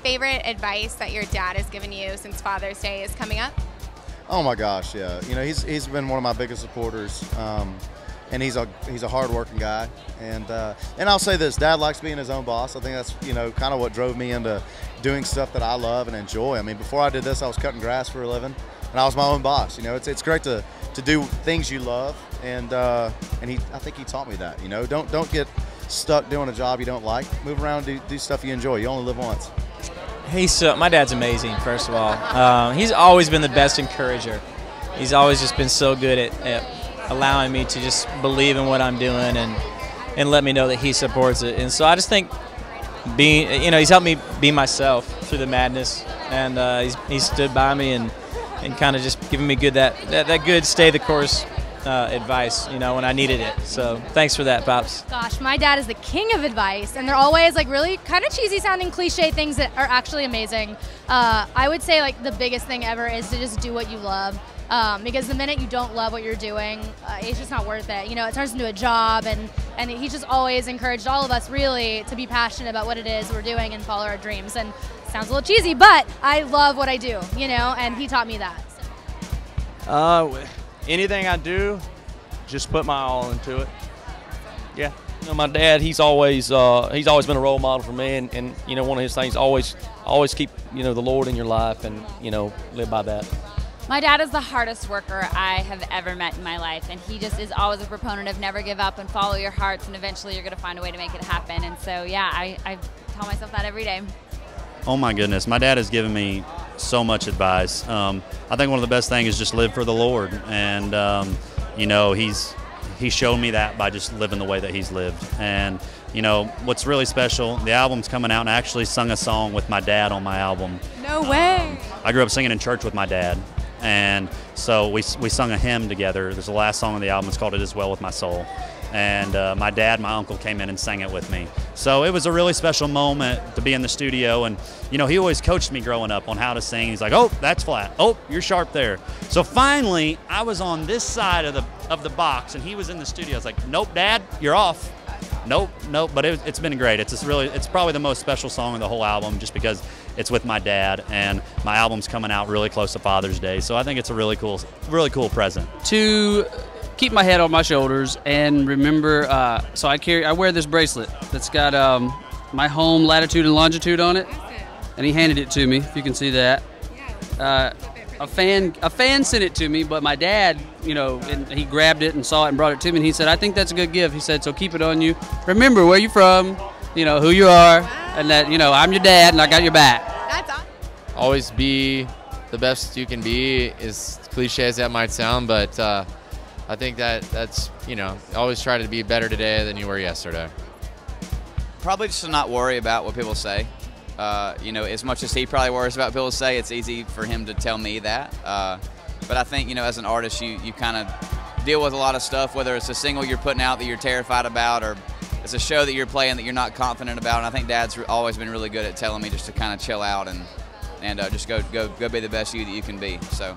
favorite advice that your dad has given you since Father's Day is coming up? Oh my gosh, yeah. You know, he's been one of my biggest supporters, and he's a hard-working guy. And I'll say this: Dad likes being his own boss. I think that's kind of what drove me into doing stuff that I love and enjoy. I mean, before I did this, I was cutting grass for a living, and I was my own boss. You know, it's great to do things you love, and I think he taught me that. You know, don't get stuck doing a job you don't like. Move around, do stuff you enjoy. You only live once. My dad's amazing, first of all. He's always been the best encourager. He's always just been so good at allowing me to just believe in what I'm doing and let me know that he supports it. And so I just think he's helped me be myself through the madness, and he's stood by me and kind of just giving me that good stay the course advice, when I needed it. So thanks for that, Pops. Gosh, my dad is the king of advice, and they're always like really kind of cheesy sounding cliche things that are actually amazing. I would say like the biggest thing ever is to just do what you love, because the minute you don't love what you're doing, it's just not worth it. It turns into a job, and he just always encouraged all of us really to be passionate about what it is we're doing and follow our dreams. And it sounds a little cheesy, but I love what I do, and he taught me that. Anything I do, just put my all into it. Yeah. My dad, he's always been a role model for me, and one of his things, always keep the Lord in your life, and live by that. My dad is the hardest worker I have ever met in my life, and he just is always a proponent of never give up and follow your hearts, and eventually you're going to find a way to make it happen. And so, yeah, I tell myself that every day. Oh my goodness, my dad has given me so much advice. I think one of the best things is just live for the Lord, and he's shown me that by just living the way that he's lived. And what's really special, the album's coming out, and I actually sung a song with my dad on my album. No way. I grew up singing in church with my dad, and so we sung a hymn together. There's the last song on the album. It's called "It Is Well With My Soul." And my dad, my uncle, came in and sang it with me. So it was a really special moment to be in the studio. And he always coached me growing up on how to sing. He's like, "Oh, that's flat. Oh, you're sharp there." So finally, I was on this side of the box, and he was in the studio. I was like, "Nope, Dad, you're off." Nope. But it's been great. It's probably the most special song of the whole album, just because it's with my dad, and my album's coming out really close to Father's Day. So I think it's a really cool present. To keep my head on my shoulders and remember, so I wear this bracelet that's got my home latitude and longitude on it, and he handed it to me, if you can see that. A fan sent it to me, but my dad, and he grabbed it and saw it and brought it to me, and he said, "I think that's a good gift." He said, "So keep it on you. Remember where you're from, who you are, and that I'm your dad and I got your back." That's awesome. Always be the best you can be, as cliche as that might sound, but I think that's always try to be better today than you were yesterday. Probably just to not worry about what people say. As much as he probably worries about what people say, it's easy for him to tell me that. But I think, as an artist, you kind of deal with a lot of stuff, whether it's a single you're putting out that you're terrified about, or it's a show that you're playing that you're not confident about. And I think Dad's always been really good at telling me just to kind of chill out and just go be the best you that you can be. So